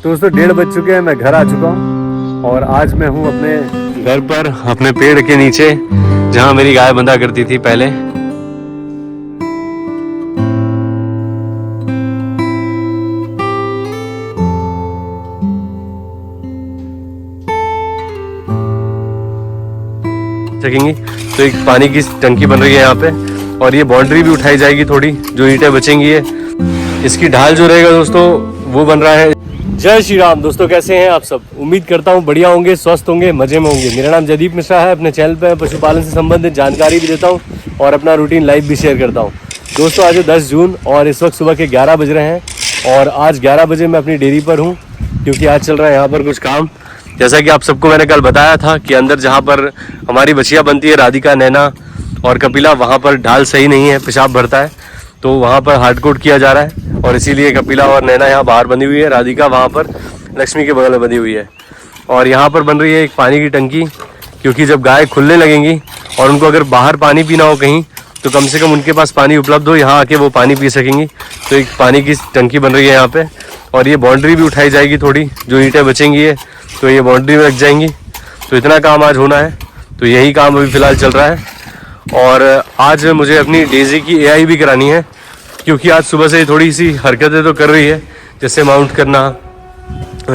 दोस्तों 1:30 बज चुके हैं, मैं घर आ चुका हूँ और आज मैं हूँ अपने घर पर, अपने पेड़ के नीचे जहाँ मेरी गाय बंधा करती थी पहले। चलेंगी तो एक पानी की टंकी बन रही है यहाँ पे और ये बाउंड्री भी उठाई जाएगी, थोड़ी जो ईंटें बचेंगी ये इसकी ढाल जो रहेगा दोस्तों वो बन रहा है। जय श्री राम दोस्तों, कैसे हैं आप सब? उम्मीद करता हूँ बढ़िया होंगे, स्वस्थ होंगे, मजे में होंगे। मेरा नाम जयदीप मिश्रा है। अपने चैनल पर पशुपालन से संबंधित जानकारी भी देता हूँ और अपना रूटीन लाइव भी शेयर करता हूँ। दोस्तों आज है 10 जून और इस वक्त सुबह के 11 बज रहे हैं और आज 11 बजे मैं अपनी डेयरी पर हूँ क्योंकि आज चल रहा है यहाँ पर कुछ काम। जैसा कि आप सबको मैंने कल बताया था कि अंदर जहाँ पर हमारी बछिया बनती है, राधिका, नैना और कपिला, वहाँ पर ढाल सही नहीं है, पेशाब भरता है, तो वहाँ पर हार्ड कोट किया जा रहा है और इसीलिए कपिला और नैना यहाँ बाहर बंधी हुई है, राधिका वहाँ पर लक्ष्मी के बगल में बंधी हुई है। और यहाँ पर बन रही है एक पानी की टंकी, क्योंकि जब गाय खुलने लगेंगी और उनको अगर बाहर पानी पीना हो कहीं तो कम से कम उनके पास पानी उपलब्ध हो, यहाँ आके वो पानी पी सकेंगी। तो एक पानी की टंकी बन रही है यहाँ पे और ये बाउंड्री भी उठाई जाएगी, थोड़ी जो ईंटें बचेंगी ये तो ये बाउंड्री में लग जाएंगी। तो इतना काम आज होना है, तो यही काम अभी फ़िलहाल चल रहा है। और आज मुझे अपनी डेजी की एआई भी करानी है क्योंकि आज सुबह से थोड़ी सी हरकतें तो कर रही है, जैसे माउंट करना,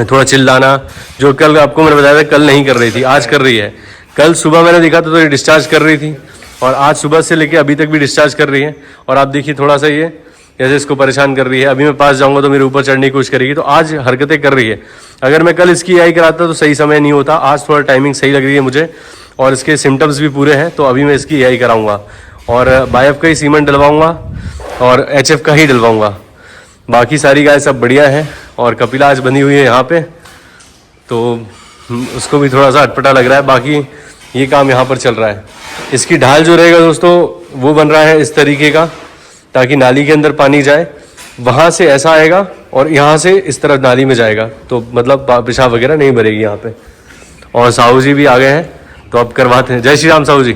थोड़ा चिल्लाना, जो कल आपको मैंने बताया था कल नहीं कर रही थी, आज कर रही है। कल सुबह मैंने देखा था तो ये डिस्चार्ज कर रही थी और आज सुबह से लेके अभी तक भी डिस्चार्ज कर रही है। और आप देखिए थोड़ा सा ये जैसे इसको परेशान कर रही है, अभी मैं पास जाऊंगा तो मेरे ऊपर चढ़ने की कोशिश करेगी। तो आज हरकतें कर रही है। अगर मैं कल इसकी एआई कराता तो सही समय नहीं होता, आज थोड़ा टाइमिंग सही लग रही है मुझे और इसके सिम्टम्स भी पूरे हैं, तो अभी मैं इसकी एआई कराऊंगा और बायफ का ही सीमेंट डलवाऊंगा और एचएफ का ही डलवाऊंगा। बाकी सारी गाय सब बढ़िया है और कपिला आज बनी हुई है यहाँ पे, तो उसको भी थोड़ा सा अटपटा लग रहा है। बाकी ये काम यहाँ पर चल रहा है। इसकी ढाल जो रहेगा दोस्तों वो बन रहा है इस तरीके का, ताकि नाली के अंदर पानी जाए, वहाँ से ऐसा आएगा और यहाँ से इस तरफ नाली में जाएगा, तो मतलब पेशाब वगैरह नहीं भरेगी यहाँ पे। और साहू जी भी आ गए हैं तो अब करवाते हैं। जय श्री राम साहू जी।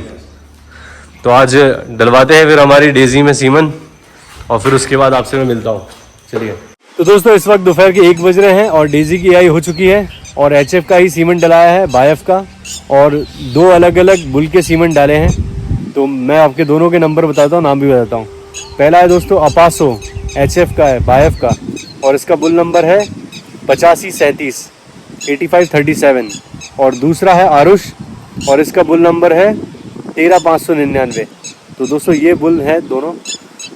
तो आज डलवाते हैं फिर हमारी डेजी में सीमन और फिर उसके बाद आपसे मैं मिलता हूँ। चलिए। तो दोस्तों इस वक्त दोपहर के 1 बज रहे हैं और डेजी की एआई हो चुकी है और एचएफ का ही सीमेंट डलाया है, बायफ का, और 2 अलग अलग बुल के सीमेंट डाले हैं। तो मैं आपके दोनों के नंबर बताता हूँ, नाम भी बताता हूँ। पहला है दोस्तों अपासो, एचएफ का है, बायफ का, और इसका बुल नंबर है 8537 8537। और दूसरा है आरुष और इसका बुल नंबर है 13599। तो दोस्तों ये बुल है दोनों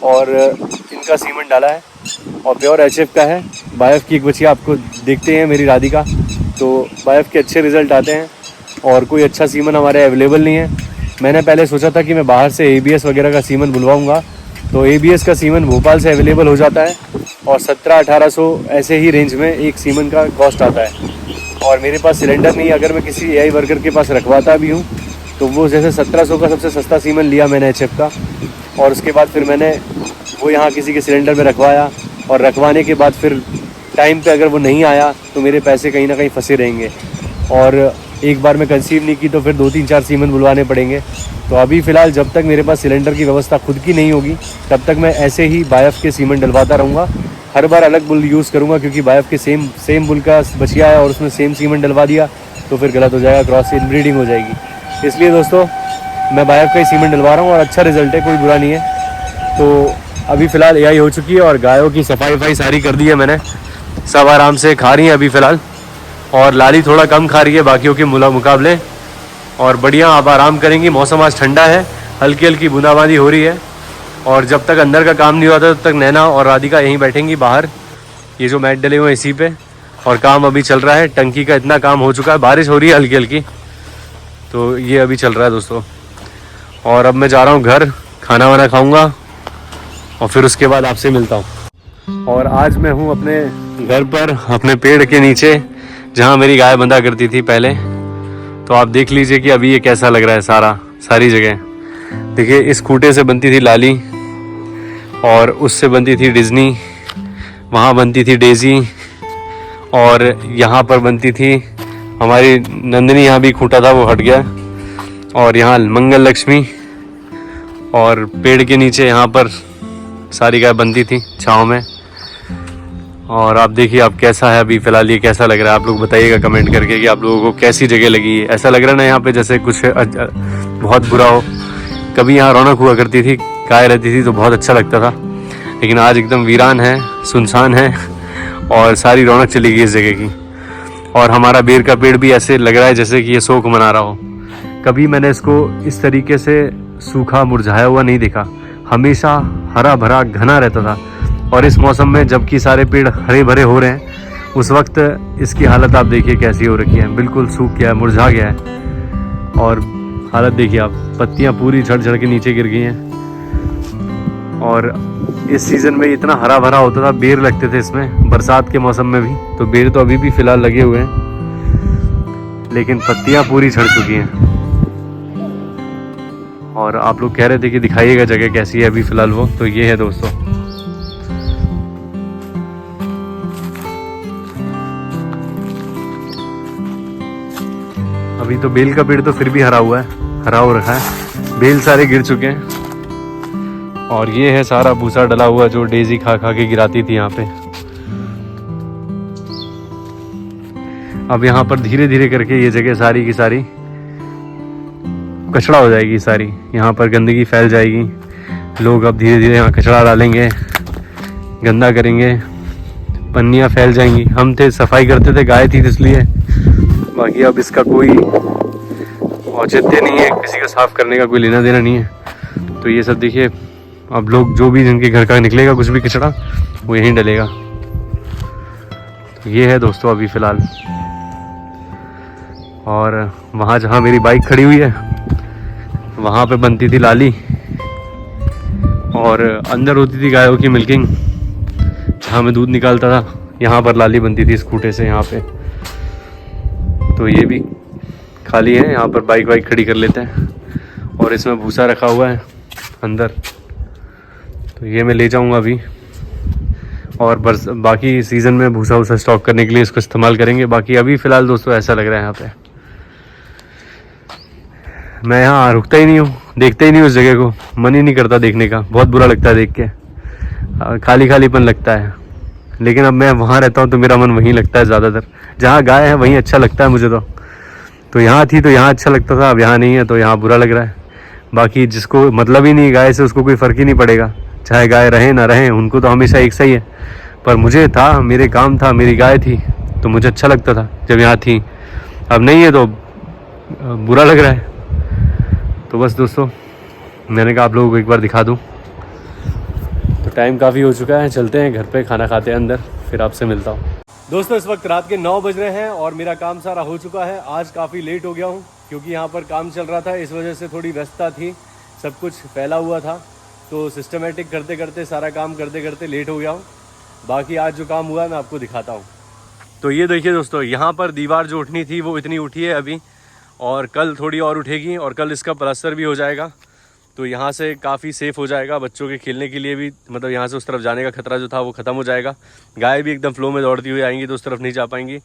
और इनका सीमेंट डाला है और प्योर एचएफ का है। बायफ की एक बच्ची आपको देखते हैं मेरी राधिका, तो बायफ के अच्छे रिजल्ट आते हैं और कोई अच्छा सीमन हमारे अवेलेबल नहीं है। मैंने पहले सोचा था कि मैं बाहर से एबीएस वगैरह का सीमन बुलवाऊंगा, तो एबीएस का सीमन भोपाल से अवेलेबल हो जाता है और 1700-1800 ऐसे ही रेंज में एक सीमन का कॉस्ट आता है। और मेरे पास सिलेंडर नहीं, अगर मैं किसी एआई वर्कर के पास रखवाता भी हूँ तो वो जैसे 1700 का सबसे सस्ता सीमन लिया मैंने एचएफ का, और उसके बाद फिर मैंने वो यहाँ किसी के सिलेंडर में रखवाया और रखवाने के बाद फिर टाइम पे अगर वो नहीं आया तो मेरे पैसे कहीं ना कहीं फंसे रहेंगे और एक बार में कंसीव नहीं की तो फिर 2-3-4 सीमन बुलवाने पड़ेंगे। तो अभी फ़िलहाल जब तक मेरे पास सिलेंडर की व्यवस्था खुद की नहीं होगी तब तक मैं ऐसे ही बायफ के सीमन डलवाता रहूँगा। हर बार अलग बुल यूज़ करूँगा क्योंकि बायफ के सेम बुल का बछिया है और उसमें सेम सीमन डलवा दिया तो फिर गलत हो जाएगा, क्रॉस इनब्रीडिंग हो जाएगी। इसलिए दोस्तों मैं बायफ का ही सीमन डलवा रहा हूँ और अच्छा रिजल्ट है, कोई बुरा नहीं है। तो अभी फ़िलहाल एआई हो चुकी है और गायों की सफाई सारी कर दी है मैंने, सब आराम से खा रही हैं अभी फ़िलहाल, और लाली थोड़ा कम खा रही है बाकियों के मुकाबले, और बढ़िया आप आराम करेंगी। मौसम आज ठंडा है, हल्की हल्की बूंदाबांदी हो रही है और जब तक अंदर का काम नहीं होता तब तक नैना और राधिका यहीं बैठेंगी बाहर, ये जो मैट डले हुए हैं इसी पे, और काम अभी चल रहा है। टंकी का इतना काम हो चुका है, बारिश हो रही है हल्की हल्की, तो ये अभी चल रहा है दोस्तों। और अब मैं जा रहा हूँ घर, खाना वाना खाऊँगा और फिर उसके बाद आपसे मिलता हूँ। और आज मैं हूँ अपने घर पर, अपने पेड़ के नीचे जहाँ मेरी गाय बंधा करती थी पहले। तो आप देख लीजिए कि अभी ये कैसा लग रहा है सारी जगह। देखिए इस खूंटे से बनती थी लाली और उससे बनती थी डिज्नी, वहाँ बनती थी डेजी और यहाँ पर बनती थी हमारी नंदिनी। यहाँ भी खूंटा था वो हट गया, और यहाँ मंगल लक्ष्मी, और पेड़ के नीचे यहाँ पर सारी गाय बनती थी छाँव में। और आप देखिए आप कैसा है अभी फ़िलहाल, ये कैसा लग रहा है, आप लोग बताइएगा कमेंट करके कि आप लोगों को कैसी जगह लगी है। ऐसा लग रहा है ना यहाँ पे जैसे कुछ बहुत बुरा हो। कभी यहाँ रौनक हुआ करती थी, गाय रहती थी तो बहुत अच्छा लगता था, लेकिन आज एकदम वीरान है, सुनसान है और सारी रौनक चली गई इस जगह की। और हमारा बेर का पेड़ भी ऐसे लग रहा है जैसे कि ये शोक मना रहा हो। कभी मैंने इसको इस तरीके से सूखा मुरझाया हुआ नहीं देखा, हमेशा हरा भरा घना रहता था। और इस मौसम में जबकि सारे पेड़ हरे भरे हो रहे हैं, उस वक्त इसकी हालत आप देखिए कैसी हो रखी है, बिल्कुल सूख गया है, मुरझा गया है। और हालत देखिए आप, पत्तियां पूरी झड़ झड़ के नीचे गिर गई हैं। और इस सीज़न में इतना हरा भरा होता था, बेर लगते थे इसमें बरसात के मौसम में भी, तो बेर तो अभी भी फ़िलहाल लगे हुए हैं, लेकिन पत्तियां पूरी झड़ चुकी हैं। और आप लोग कह रहे थे कि दिखाइएगा जगह कैसी है अभी फ़िलहाल, वो तो ये है दोस्तों। अभी तो बेल का पेड़ तो फिर भी हरा हुआ है, हरा हो रखा है, बेल सारे गिर चुके हैं। और ये है सारा भूसा डला हुआ जो डेजी खा खा के गिराती थी यहाँ पे। अब यहाँ पर धीरे धीरे करके ये जगह सारी की सारी कचरा हो जाएगी, सारी यहाँ पर गंदगी फैल जाएगी। लोग अब धीरे धीरे यहाँ कचरा डालेंगे, गंदा करेंगे, पन्नियाँ फैल जाएंगी। हम थे सफाई करते थे, गाय थी इसलिए, बाकी अब इसका कोई औचित्य नहीं है, किसी का साफ करने का कोई लेना देना नहीं है। तो ये सब देखिए, अब लोग जो भी जिनके घर का निकलेगा कुछ भी कचरा वो यहीं डलेगा। तो ये है दोस्तों अभी फ़िलहाल। और वहाँ जहाँ मेरी बाइक खड़ी हुई है वहाँ पे बनती थी लाली, और अंदर होती थी गायों की मिल्किंग जहाँ मैं दूध निकालता था, यहाँ पर लाली बनती थी स्कूटे से यहाँ पे। तो ये भी खाली है, यहाँ पर बाइक वाइक खड़ी कर लेते हैं। और इसमें भूसा रखा हुआ है अंदर, तो ये मैं ले जाऊंगा अभी। और बाकी सीज़न में भूसा वूसा स्टॉक करने के लिए इसको इस्तेमाल करेंगे। बाकी अभी फ़िलहाल दोस्तों ऐसा लग रहा है यहाँ पे, मैं यहाँ रुकता ही नहीं हूँ, देखता ही नहीं उस जगह को, मन ही नहीं करता देखने का, बहुत बुरा लगता है देख के, खाली खालीपन लगता है। लेकिन अब मैं वहाँ रहता हूँ तो मेरा मन वहीं लगता है ज़्यादातर, जहाँ गाय है वहीं अच्छा लगता है मुझे। तो यहाँ थी तो यहाँ अच्छा लगता था, अब यहाँ नहीं है तो यहाँ बुरा लग रहा है। बाकी जिसको मतलब ही नहीं गाय से उसको कोई फ़र्क ही नहीं पड़ेगा, चाहे गाय रहे ना रहे, उनको तो हमेशा एक सही है। पर मुझे था, मेरे काम था, मेरी गाय थी तो मुझे अच्छा लगता था जब यहाँ थी, अब नहीं है तो बुरा लग रहा है। तो बस दोस्तों मैंने कहा आप लोगों को एक बार दिखा दूँ। तो टाइम काफ़ी हो चुका है, चलते हैं घर पे, खाना खाते हैं अंदर, फिर आपसे मिलता हूँ। दोस्तों इस वक्त रात के 9 बज रहे हैं और मेरा काम सारा हो चुका है। आज काफ़ी लेट हो गया हूँ क्योंकि यहाँ पर काम चल रहा था, इस वजह से थोड़ी व्यस्तता थी, सब कुछ फैला हुआ था, तो सिस्टमेटिक करते करते सारा काम करते करते लेट हो गया हूँ। बाकी आज जो काम हुआ मैं आपको दिखाता हूँ। तो ये देखिए दोस्तों, यहाँ पर दीवार जो उठनी थी वो इतनी उठी है अभी, और कल थोड़ी और उठेगी और कल इसका प्लास्टर भी हो जाएगा। तो यहाँ से काफ़ी सेफ़ हो जाएगा, बच्चों के खेलने के लिए भी, मतलब यहाँ से उस तरफ जाने का खतरा जो था वो ख़त्म हो जाएगा। गाय भी एकदम फ्लो में दौड़ती हुई आएंगी तो उस तरफ नहीं जा पाएंगी।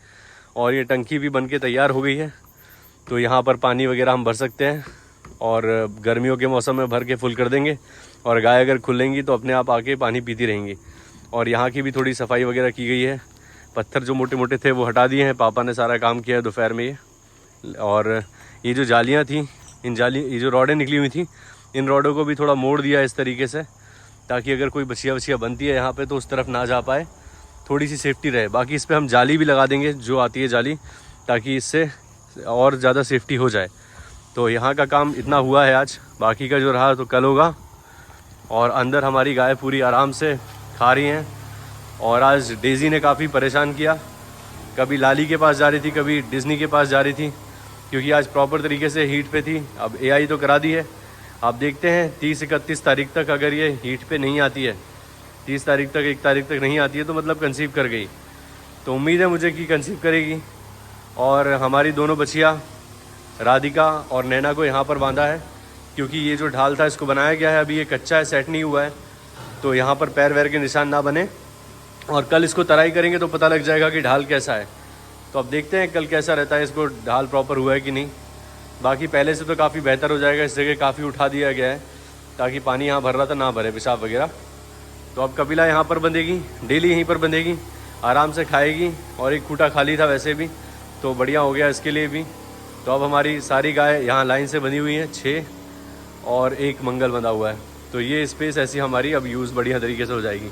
और ये टंकी भी बन के तैयार हो गई है, तो यहाँ पर पानी वगैरह हम भर सकते हैं और गर्मियों के मौसम में भर के फुल कर देंगे। और गाय अगर खुलेंगी तो अपने आप आके पानी पीती रहेंगी। और यहाँ की भी थोड़ी सफाई वगैरह की गई है, पत्थर जो मोटे मोटे थे वो हटा दिए हैं, पापा ने सारा काम किया है दोपहर में ये। और ये जो जालियाँ थी, ये जो रॉडें निकली हुई थी, इन रॉडों को भी थोड़ा मोड़ दिया इस तरीके से, ताकि अगर कोई बछिया वछिया बनती है यहाँ पे तो उस तरफ ना जा पाए, थोड़ी सी सेफ्टी रहे। बाकी इस पर हम जाली भी लगा देंगे जो आती है जाली, ताकि इससे और ज़्यादा सेफ्टी हो जाए। तो यहाँ का काम इतना हुआ है आज, बाकी का जो रहा तो कल होगा। और अंदर हमारी गाय पूरी आराम से खा रही हैं। और आज डेज़ी ने काफ़ी परेशान किया, कभी लाली के पास जा रही थी, कभी डिज़नी के पास जा रही थी, क्योंकि आज प्रॉपर तरीके से हीट पे थी। अब एआई तो करा दी है, आप देखते हैं 30-31 तारीख तक अगर ये हीट पे नहीं आती है, 30 तारीख तक 1 तारीख तक नहीं आती है तो मतलब कंसीव कर गई। तो उम्मीद है मुझे कि कंसीव करेगी। और हमारी दोनों बच्चियाँ राधिका और नैना को यहाँ पर बांधा है, क्योंकि ये जो ढाल था इसको बनाया गया है, अभी ये कच्चा है, सेट नहीं हुआ है, तो यहाँ पर पैर वैर के निशान ना बने। और कल इसको तराई करेंगे तो पता लग जाएगा कि ढाल कैसा है। तो अब देखते हैं कल कैसा रहता है, इसको ढाल प्रॉपर हुआ है कि नहीं। बाकी पहले से तो काफ़ी बेहतर हो जाएगा, इस जगह काफ़ी उठा दिया गया है ताकि पानी यहाँ भर रहा था ना भरे, पेशाब वगैरह। तो अब कपिला यहाँ पर बंधेगी, डेली यहीं पर बंधेगी। आराम से खाएगी। और एक खूटा खाली था वैसे भी, तो बढ़िया हो गया इसके लिए भी। तो अब हमारी सारी गाय यहाँ लाइन से बनी हुई हैं 6 और एक मंगल बंधा हुआ है। तो ये स्पेस ऐसी हमारी अब यूज़ बढ़िया तरीके से हो जाएगी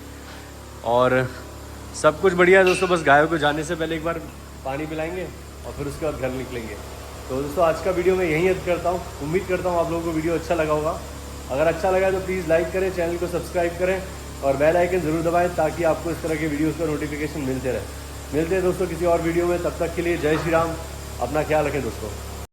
और सब कुछ बढ़िया है दोस्तों। बस गायों को जाने से पहले एक बार पानी पिलाएंगे और फिर उसके बाद घर निकलेंगे। तो दोस्तों आज का वीडियो मैं यहीं अंत करता हूँ। उम्मीद करता हूँ आप लोगों को वीडियो अच्छा लगा होगा। अगर अच्छा लगा तो प्लीज़ लाइक करें, चैनल को सब्सक्राइब करें और बेल आइकन ज़रूर दबाएं ताकि आपको इस तरह के वीडियोज़ का नोटिफिकेशन मिलते रहे। मिलते हैं दोस्तों किसी और वीडियो में, तब तक के लिए जय श्री राम। अपना ख्याल रखें दोस्तों।